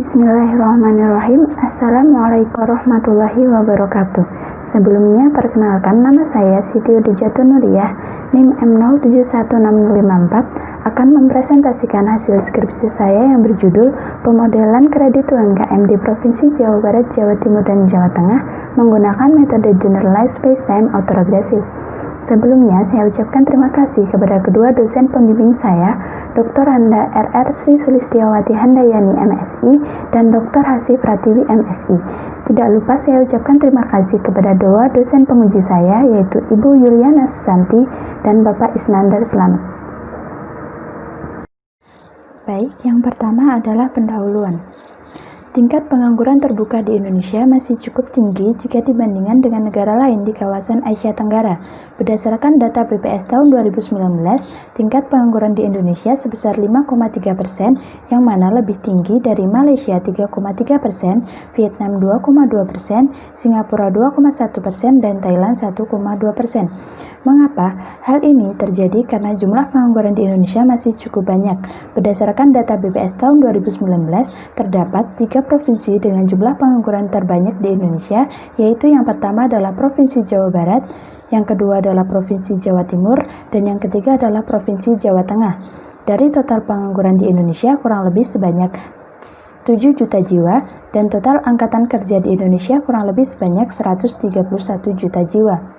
Bismillahirrahmanirrahim. Assalamualaikum warahmatullahi wabarakatuh. Sebelumnya perkenalkan, nama saya Siti Udijatun Nuriyah, NIM M071654, akan mempresentasikan hasil skripsi saya yang berjudul Pemodelan Kredit UMKM di Provinsi Jawa Barat, Jawa Timur, dan Jawa Tengah menggunakan metode Generalized Spacetime Autoregressive. Sebelumnya, saya ucapkan terima kasih kepada kedua dosen pembimbing saya, Dr. Handa R.R. Sri Sulistiawati Handayani, MSI, dan Dr. Hasif Pratiwi, MSI. Tidak lupa saya ucapkan terima kasih kepada dua dosen penguji saya, yaitu Ibu Yuliana Susanti dan Bapak Isnandar Slamet. Baik, yang pertama adalah pendahuluan. Tingkat pengangguran terbuka di Indonesia masih cukup tinggi jika dibandingkan dengan negara lain di kawasan Asia Tenggara. Berdasarkan data BPS tahun 2019, tingkat pengangguran di Indonesia sebesar 5,3%, yang mana lebih tinggi dari Malaysia 3,3%, Vietnam 2,2%, Singapura 2,1%, dan Thailand 1,2%. Mengapa? Hal ini terjadi karena jumlah pengangguran di Indonesia masih cukup banyak. Berdasarkan data BPS tahun 2019, terdapat 3 provinsi dengan jumlah pengangguran terbanyak di Indonesia, yaitu yang pertama adalah Provinsi Jawa Barat, yang kedua adalah Provinsi Jawa Timur, dan yang ketiga adalah Provinsi Jawa Tengah. Dari total pengangguran di Indonesia kurang lebih sebanyak 7 juta jiwa, dan total angkatan kerja di Indonesia kurang lebih sebanyak 131 juta jiwa.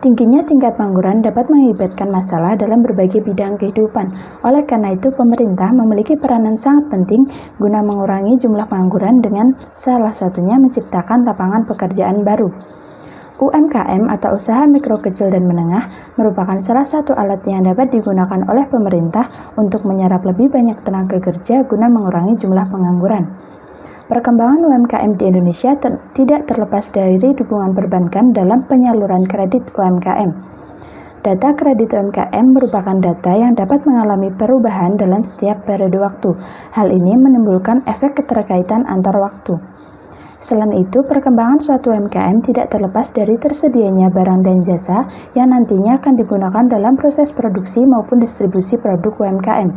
Tingginya tingkat pengangguran dapat mengakibatkan masalah dalam berbagai bidang kehidupan. Oleh karena itu, pemerintah memiliki peranan sangat penting guna mengurangi jumlah pengangguran dengan salah satunya menciptakan lapangan pekerjaan baru. UMKM atau usaha mikro, kecil, dan menengah merupakan salah satu alat yang dapat digunakan oleh pemerintah untuk menyerap lebih banyak tenaga kerja guna mengurangi jumlah pengangguran. Perkembangan UMKM di Indonesia tidak terlepas dari dukungan perbankan dalam penyaluran kredit UMKM. Data kredit UMKM merupakan data yang dapat mengalami perubahan dalam setiap periode waktu. Hal ini menimbulkan efek keterkaitan antar waktu. Selain itu, perkembangan suatu UMKM tidak terlepas dari tersedianya barang dan jasa yang nantinya akan digunakan dalam proses produksi maupun distribusi produk UMKM.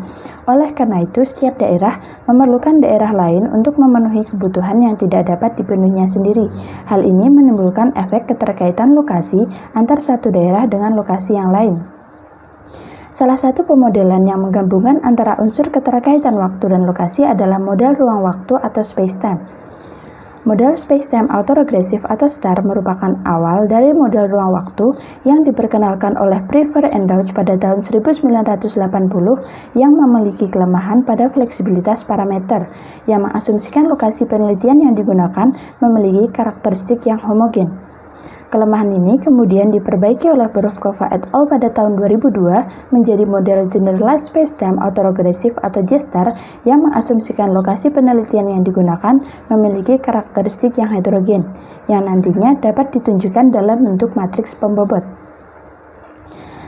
Oleh karena itu, setiap daerah memerlukan daerah lain untuk memenuhi kebutuhan yang tidak dapat dipenuhinya sendiri. Hal ini menimbulkan efek keterkaitan lokasi antar satu daerah dengan lokasi yang lain. Salah satu pemodelan yang menggabungkan antara unsur keterkaitan waktu dan lokasi adalah model ruang waktu atau space-time. Model Spacetime Autoregressive atau STAR merupakan awal dari model ruang waktu yang diperkenalkan oleh Prefer and Deutsch pada tahun 1980 yang memiliki kelemahan pada fleksibilitas parameter yang mengasumsikan lokasi penelitian yang digunakan memiliki karakteristik yang homogen. Kelemahan ini kemudian diperbaiki oleh Borovkova et al. Pada tahun 2002 menjadi model Generalized Spacetime Autoregressive atau GSTAR yang mengasumsikan lokasi penelitian yang digunakan memiliki karakteristik yang heterogen, yang nantinya dapat ditunjukkan dalam bentuk matriks pembobot.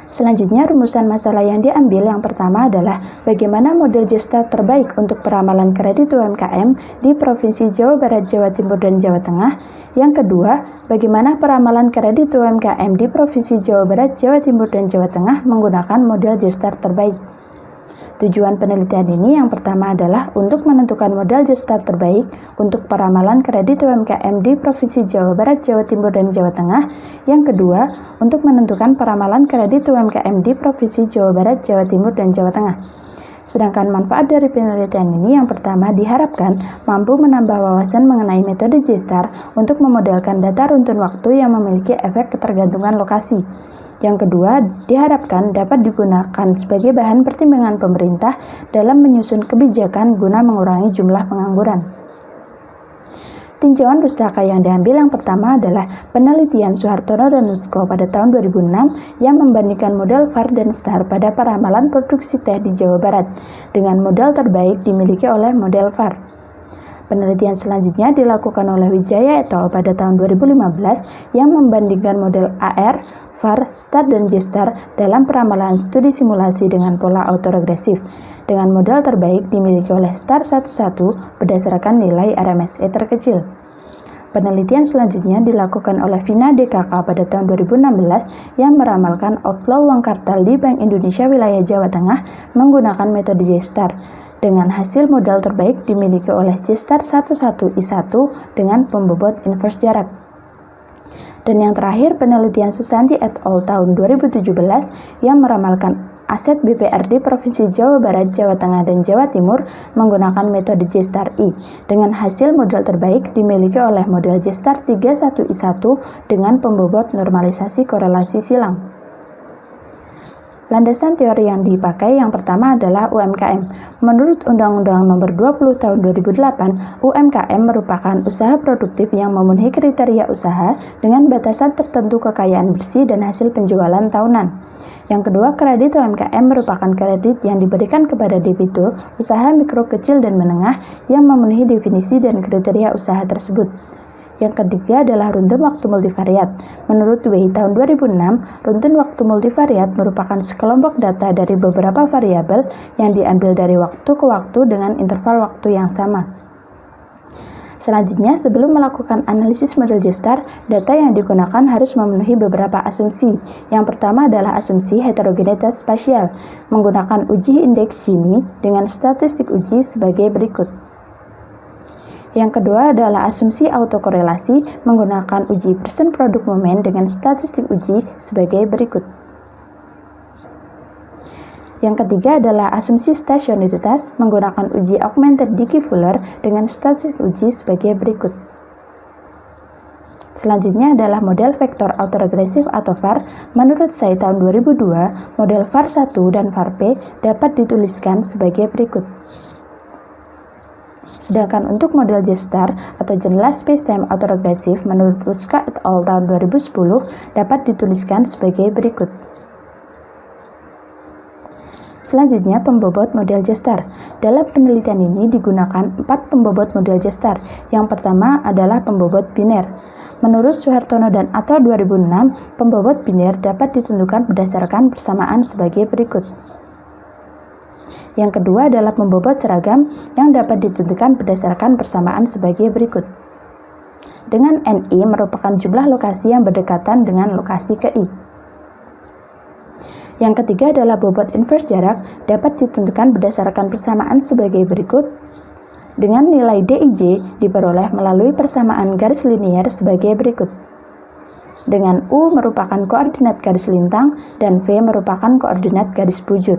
Selanjutnya, rumusan masalah yang diambil yang pertama adalah bagaimana model GSTAR terbaik untuk peramalan kredit UMKM di Provinsi Jawa Barat, Jawa Timur, dan Jawa Tengah. Yang kedua, bagaimana peramalan kredit UMKM di Provinsi Jawa Barat, Jawa Timur, dan Jawa Tengah menggunakan model GSTAR terbaik. Tujuan penelitian ini yang pertama adalah untuk menentukan model GSTAR terbaik untuk peramalan kredit UMKM di Provinsi Jawa Barat, Jawa Timur, dan Jawa Tengah. Yang kedua, untuk menentukan peramalan kredit UMKM di Provinsi Jawa Barat, Jawa Timur, dan Jawa Tengah. Sedangkan manfaat dari penelitian ini yang pertama diharapkan mampu menambah wawasan mengenai metode GSTAR untuk memodelkan data runtun waktu yang memiliki efek ketergantungan lokasi. Yang kedua, diharapkan dapat digunakan sebagai bahan pertimbangan pemerintah dalam menyusun kebijakan guna mengurangi jumlah pengangguran. Tinjauan pustaka yang diambil yang pertama adalah penelitian Suhartono dan Nusko pada tahun 2006 yang membandingkan model VAR dan STAR pada peramalan produksi teh di Jawa Barat dengan model terbaik dimiliki oleh model VAR. Penelitian selanjutnya dilakukan oleh Wijaya et al. Pada tahun 2015 yang membandingkan model AR, VAR, STAR, dan GSTAR dalam peramalan studi simulasi dengan pola autoregresif dengan model terbaik dimiliki oleh STAR 11 berdasarkan nilai RMSE terkecil. Penelitian selanjutnya dilakukan oleh Vina DKK pada tahun 2016 yang meramalkan outflow uang kartal di Bank Indonesia wilayah Jawa Tengah menggunakan metode GSTAR. dengan hasil modal terbaik dimiliki oleh J-Star 11I1 dengan pembobot inverse jarak. Dan yang terakhir, penelitian Susanti et al. Tahun 2017 yang meramalkan aset BPRD Provinsi Jawa Barat, Jawa Tengah, dan Jawa Timur menggunakan metode J-Star-I dengan hasil modal terbaik dimiliki oleh model J-Star 31I1 dengan pembobot normalisasi korelasi silang. Landasan teori yang dipakai yang pertama adalah UMKM. Menurut Undang-Undang Nomor 20 Tahun 2008, UMKM merupakan usaha produktif yang memenuhi kriteria usaha dengan batasan tertentu kekayaan bersih dan hasil penjualan tahunan. Yang kedua, kredit UMKM merupakan kredit yang diberikan kepada debitur usaha mikro, kecil, dan menengah yang memenuhi definisi dan kriteria usaha tersebut. Yang ketiga adalah runtun waktu multivariat. Menurut WI tahun 2006, runtun waktu multivariat merupakan sekelompok data dari beberapa variabel yang diambil dari waktu ke waktu dengan interval waktu yang sama. Selanjutnya, sebelum melakukan analisis model J-Star, data yang digunakan harus memenuhi beberapa asumsi. Yang pertama adalah asumsi heterogenitas spasial, menggunakan uji indeks Gini dengan statistik uji sebagai berikut. Yang kedua adalah asumsi autokorelasi menggunakan uji persen produk momen dengan statistik uji sebagai berikut. Yang ketiga adalah asumsi stasionaritas menggunakan uji augmented Dickey-Fuller dengan statistik uji sebagai berikut. Selanjutnya adalah model vektor autoregresif atau VAR. Menurut saya tahun 2002, model VAR 1 dan VAR P dapat dituliskan sebagai berikut. Sedangkan untuk model J-Star atau Generalized Spacetime Autoregressive menurut Ruska et al. Tahun 2010 dapat dituliskan sebagai berikut. Selanjutnya, pembobot model J-Star. Dalam penelitian ini digunakan 4 pembobot model J-Star. Yang pertama adalah pembobot biner. Menurut Suhartono dan Atau 2006, pembobot biner dapat ditentukan berdasarkan persamaan sebagai berikut. Yang kedua adalah pembobot seragam yang dapat ditentukan berdasarkan persamaan sebagai berikut. Dengan NI merupakan jumlah lokasi yang berdekatan dengan lokasi ke I. Yang ketiga adalah bobot inverse jarak dapat ditentukan berdasarkan persamaan sebagai berikut. Dengan nilai DIJ diperoleh melalui persamaan garis linier sebagai berikut. Dengan U merupakan koordinat garis lintang dan V merupakan koordinat garis bujur.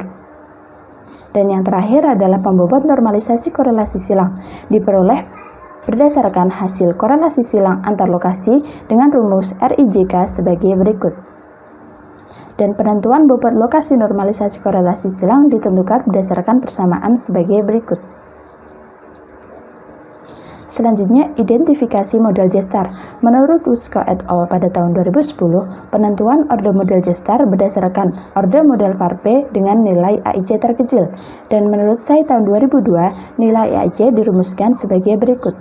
Dan yang terakhir adalah pembobot normalisasi korelasi silang, diperoleh berdasarkan hasil korelasi silang antar lokasi dengan rumus RIJK sebagai berikut. Dan penentuan bobot lokasi normalisasi korelasi silang ditentukan berdasarkan persamaan sebagai berikut. Selanjutnya, identifikasi model J-Star. Menurut Wusko et al. Pada tahun 2010, penentuan orde model J-Star berdasarkan orde model VAR P dengan nilai AIC terkecil. Dan menurut saya tahun 2002, nilai AIC dirumuskan sebagai berikut.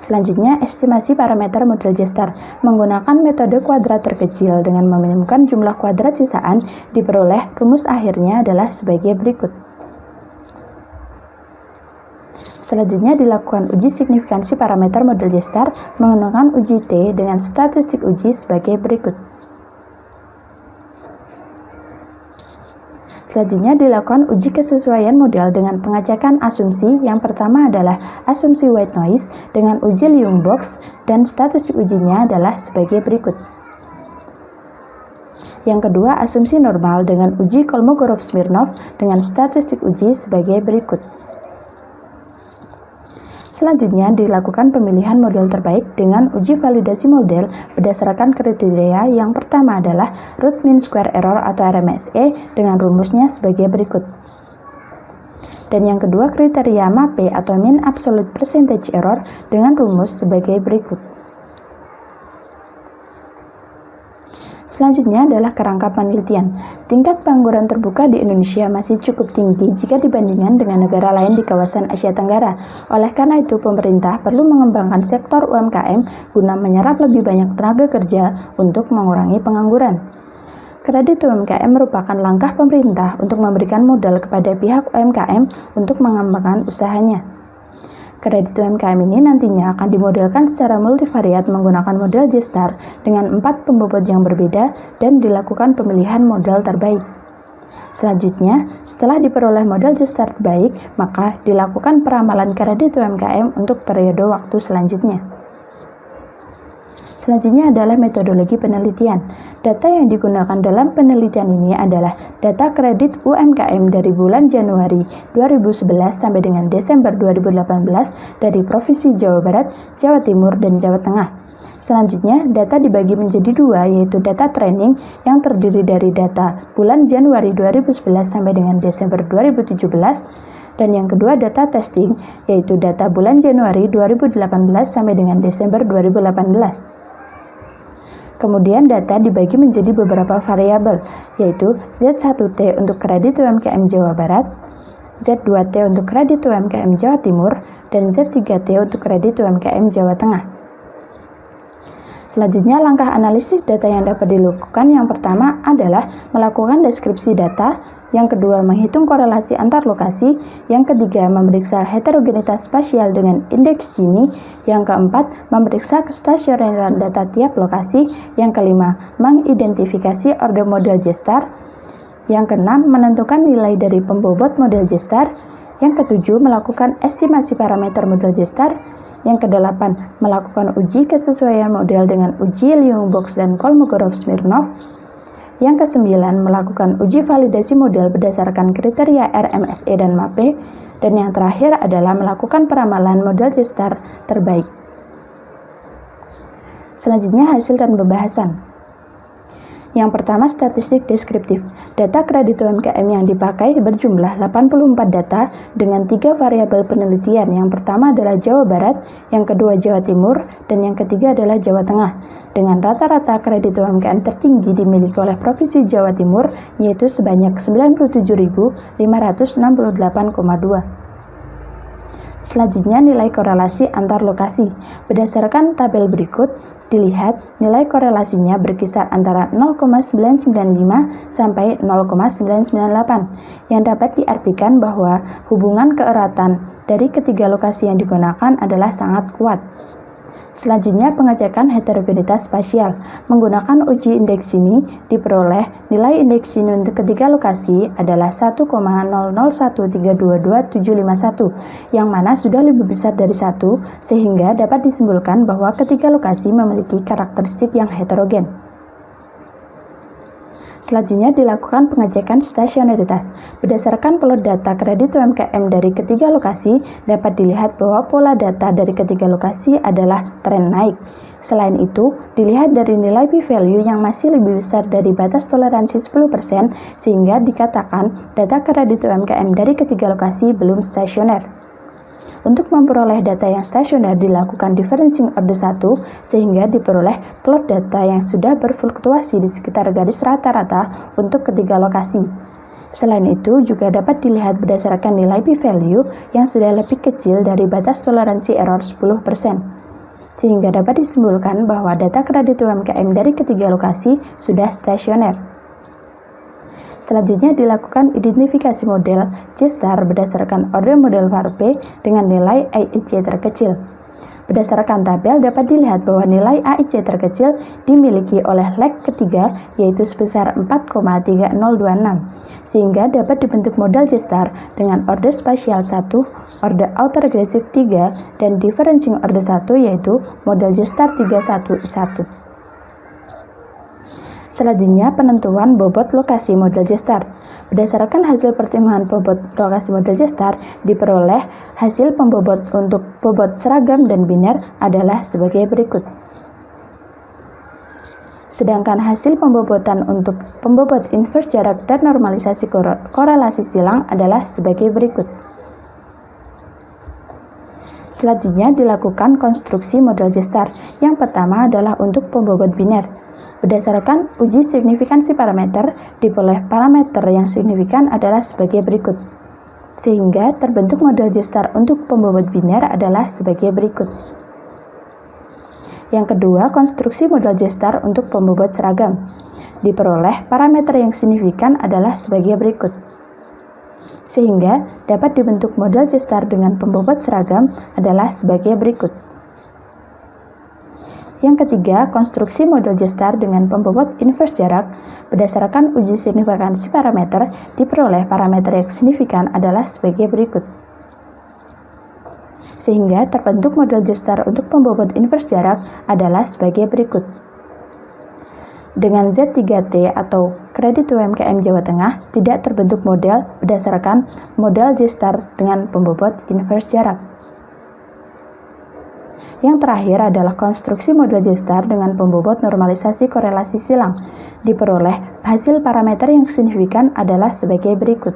Selanjutnya, estimasi parameter model J-Star. Menggunakan metode kuadrat terkecil dengan meminimumkan jumlah kuadrat sisaan, diperoleh rumus akhirnya adalah sebagai berikut. Selanjutnya dilakukan uji signifikansi parameter model J-Star menggunakan uji T dengan statistik uji sebagai berikut. Selanjutnya dilakukan uji kesesuaian model dengan pengajakan asumsi. Yang pertama adalah asumsi white noise dengan uji Liung box dan statistik ujinya adalah sebagai berikut. Yang kedua, asumsi normal dengan uji Kolmogorov-Smirnov dengan statistik uji sebagai berikut. Selanjutnya dilakukan pemilihan model terbaik dengan uji validasi model berdasarkan kriteria. Yang pertama adalah root mean square error atau RMSE dengan rumusnya sebagai berikut. Dan yang kedua kriteria MAPE atau mean absolute percentage error dengan rumus sebagai berikut. Selanjutnya adalah kerangka penelitian. Tingkat pengangguran terbuka di Indonesia masih cukup tinggi jika dibandingkan dengan negara lain di kawasan Asia Tenggara. Oleh karena itu, pemerintah perlu mengembangkan sektor UMKM guna menyerap lebih banyak tenaga kerja untuk mengurangi pengangguran. Kredit UMKM merupakan langkah pemerintah untuk memberikan modal kepada pihak UMKM untuk mengembangkan usahanya. Kredit UMKM ini nantinya akan dimodelkan secara multivariat menggunakan model J-Star dengan 4 pembobot yang berbeda dan dilakukan pemilihan modal terbaik. Selanjutnya, setelah diperoleh modal J-Star terbaik, maka dilakukan peramalan kredit UMKM untuk periode waktu selanjutnya. Selanjutnya adalah metodologi penelitian. Data yang digunakan dalam penelitian ini adalah data kredit UMKM dari bulan Januari 2011 sampai dengan Desember 2018 dari Provinsi Jawa Barat, Jawa Timur, dan Jawa Tengah. Selanjutnya, data dibagi menjadi dua, yaitu data training yang terdiri dari data bulan Januari 2011 sampai dengan Desember 2017, dan yang kedua data testing, yaitu data bulan Januari 2018 sampai dengan Desember 2018. Kemudian data dibagi menjadi beberapa variabel, yaitu Z1T untuk kredit UMKM Jawa Barat, Z2T untuk kredit UMKM Jawa Timur, dan Z3T untuk kredit UMKM Jawa Tengah. Selanjutnya, langkah analisis data yang dapat dilakukan yang pertama adalah melakukan deskripsi data, yang kedua menghitung korelasi antar lokasi, yang ketiga memeriksa heterogenitas spasial dengan indeks Gini, yang keempat memeriksa kestasioneran data tiap lokasi, yang kelima mengidentifikasi order model J-Star, yang keenam menentukan nilai dari pembobot model J-Star, yang ketujuh melakukan estimasi parameter model J-Star, yang kedelapan, melakukan uji kesesuaian model dengan uji Liung-Box dan Kolmogorov-Smirnov. Yang kesembilan, melakukan uji validasi model berdasarkan kriteria RMSE dan MAPE. Dan yang terakhir adalah melakukan peramalan model J-Star terbaik. Selanjutnya, hasil dan pembahasan. Yang pertama, statistik deskriptif. Data kredit UMKM yang dipakai berjumlah 84 data dengan 3 variabel penelitian. Yang pertama adalah Jawa Barat, yang kedua Jawa Timur, dan yang ketiga adalah Jawa Tengah. Dengan rata-rata kredit UMKM tertinggi dimiliki oleh Provinsi Jawa Timur, yaitu sebanyak 97.568,2. Selanjutnya, nilai korelasi antar lokasi. Berdasarkan tabel berikut, dilihat nilai korelasinya berkisar antara 0,995 sampai 0,998, yang dapat diartikan bahwa hubungan keeratan dari ketiga lokasi yang digunakan adalah sangat kuat. Selanjutnya, pengecekan heterogenitas spasial. Menggunakan uji indeks Gini diperoleh nilai indeks Gini untuk ketiga lokasi adalah 1,001322,751, yang mana sudah lebih besar dari 1, sehingga dapat disimpulkan bahwa ketiga lokasi memiliki karakteristik yang heterogen. Selanjutnya dilakukan pengecekan stasionaritas. Berdasarkan plot data kredit UMKM dari ketiga lokasi, dapat dilihat bahwa pola data dari ketiga lokasi adalah tren naik. Selain itu, dilihat dari nilai p-value yang masih lebih besar dari batas toleransi 10%, sehingga dikatakan data kredit UMKM dari ketiga lokasi belum stasioner. Untuk memperoleh data yang stasioner dilakukan differencing order 1, sehingga diperoleh plot data yang sudah berfluktuasi di sekitar garis rata-rata untuk ketiga lokasi. Selain itu, juga dapat dilihat berdasarkan nilai p-value yang sudah lebih kecil dari batas toleransi error 10%, sehingga dapat disimpulkan bahwa data kredit UMKM dari ketiga lokasi sudah stasioner. Selanjutnya dilakukan identifikasi model J-Star berdasarkan order model VARP dengan nilai AIC terkecil. Berdasarkan tabel dapat dilihat bahwa nilai AIC terkecil dimiliki oleh leg ketiga, yaitu sebesar 4,3026, sehingga dapat dibentuk model J-Star dengan order spasial 1, order autoregressive 3, dan differencing order 1, yaitu model J-Star 31I1. Selanjutnya, penentuan bobot lokasi model J-Star. Berdasarkan hasil pertimbangan bobot lokasi model J-Star, diperoleh hasil pembobot untuk bobot seragam dan biner adalah sebagai berikut. Sedangkan hasil pembobotan untuk pembobot inverse jarak dan normalisasi korelasi silang adalah sebagai berikut. Selanjutnya dilakukan konstruksi model J-Star. Yang pertama adalah untuk pembobot biner. Berdasarkan uji signifikansi parameter, diperoleh parameter yang signifikan adalah sebagai berikut. Sehingga terbentuk model J-Star untuk pembobot biner adalah sebagai berikut. Yang kedua, konstruksi model J-Star untuk pembobot seragam. Diperoleh parameter yang signifikan adalah sebagai berikut. Sehingga dapat dibentuk model J-Star dengan pembobot seragam adalah sebagai berikut. Yang ketiga, konstruksi model J-star dengan pembobot inverse jarak berdasarkan uji signifikansi parameter diperoleh parameter yang signifikan adalah sebagai berikut. Sehingga terbentuk model J-star untuk pembobot inverse jarak adalah sebagai berikut. Dengan Z3T atau kredit UMKM Jawa Tengah tidak terbentuk model berdasarkan model J-star dengan pembobot inverse jarak. Yang terakhir adalah konstruksi model J-star dengan pembobot normalisasi korelasi silang. Diperoleh hasil parameter yang signifikan adalah sebagai berikut.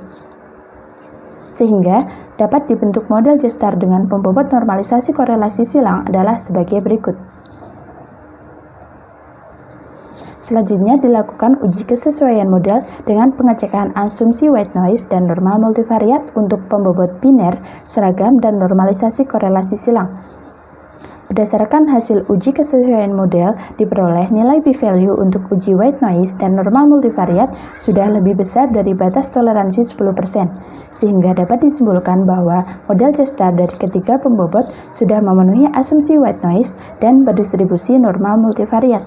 Sehingga dapat dibentuk model J-star dengan pembobot normalisasi korelasi silang adalah sebagai berikut. Selanjutnya dilakukan uji kesesuaian model dengan pengecekan asumsi white noise dan normal multivariat untuk pembobot biner, seragam, dan normalisasi korelasi silang. Berdasarkan hasil uji kesesuaian model, diperoleh nilai p-value untuk uji white noise dan normal multivariat sudah lebih besar dari batas toleransi 10%, sehingga dapat disimpulkan bahwa model J-star dari ketiga pembobot sudah memenuhi asumsi white noise dan berdistribusi normal multivariat.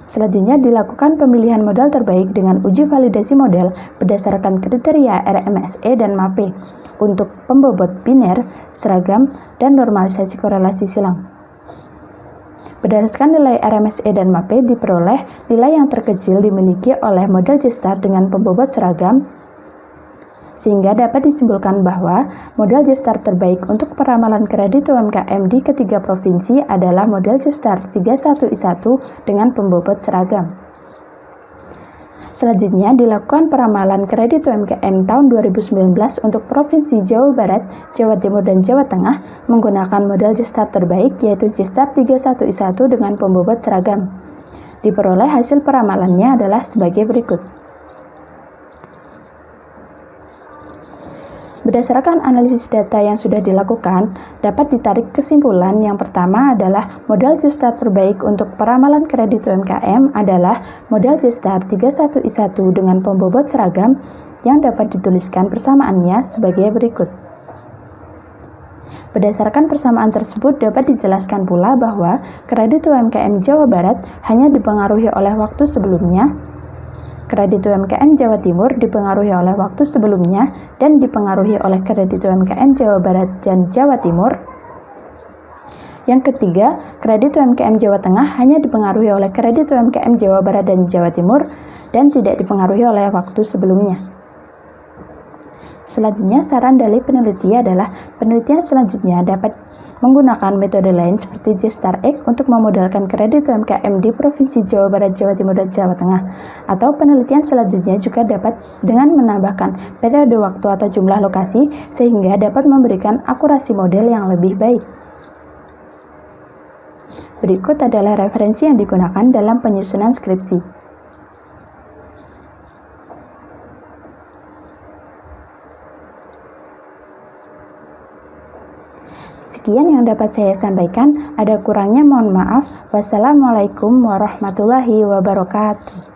Selanjutnya dilakukan pemilihan model terbaik dengan uji validasi model berdasarkan kriteria RMSE dan MAPE untuk pembobot biner, seragam, dan normalisasi korelasi silang. Berdasarkan nilai RMSE dan MAPE diperoleh nilai yang terkecil dimiliki oleh model J-star dengan pembobot seragam, sehingga dapat disimpulkan bahwa model J-star terbaik untuk peramalan kredit UMKM di ketiga provinsi adalah model J-star 31I1 dengan pembobot seragam. Selanjutnya dilakukan peramalan kredit UMKM tahun 2019 untuk Provinsi Jawa Barat, Jawa Timur, dan Jawa Tengah menggunakan model J-star terbaik yaitu J-star 31I1 dengan pembobot seragam. Diperoleh hasil peramalannya adalah sebagai berikut. Berdasarkan analisis data yang sudah dilakukan, dapat ditarik kesimpulan yang pertama adalah model J-star terbaik untuk peramalan kredit UMKM adalah model J-star 31I1 dengan pembobot seragam yang dapat dituliskan persamaannya sebagai berikut. Berdasarkan persamaan tersebut dapat dijelaskan pula bahwa kredit UMKM Jawa Barat hanya dipengaruhi oleh waktu sebelumnya, kredit UMKM Jawa Timur dipengaruhi oleh waktu sebelumnya dan dipengaruhi oleh kredit UMKM Jawa Barat dan Jawa Timur. Yang ketiga, kredit UMKM Jawa Tengah hanya dipengaruhi oleh kredit UMKM Jawa Barat dan Jawa Timur dan tidak dipengaruhi oleh waktu sebelumnya. Selanjutnya, saran dari peneliti adalah penelitian selanjutnya dapat menggunakan metode lain seperti J-star X untuk memodelkan kredit UMKM di Provinsi Jawa Barat, Jawa Timur, dan Jawa Tengah. Atau penelitian selanjutnya juga dapat dengan menambahkan periode waktu atau jumlah lokasi sehingga dapat memberikan akurasi model yang lebih baik. Berikut adalah referensi yang digunakan dalam penyusunan skripsi. Sekian yang dapat saya sampaikan, ada kurangnya mohon maaf. Wassalamualaikum warahmatullahi wabarakatuh.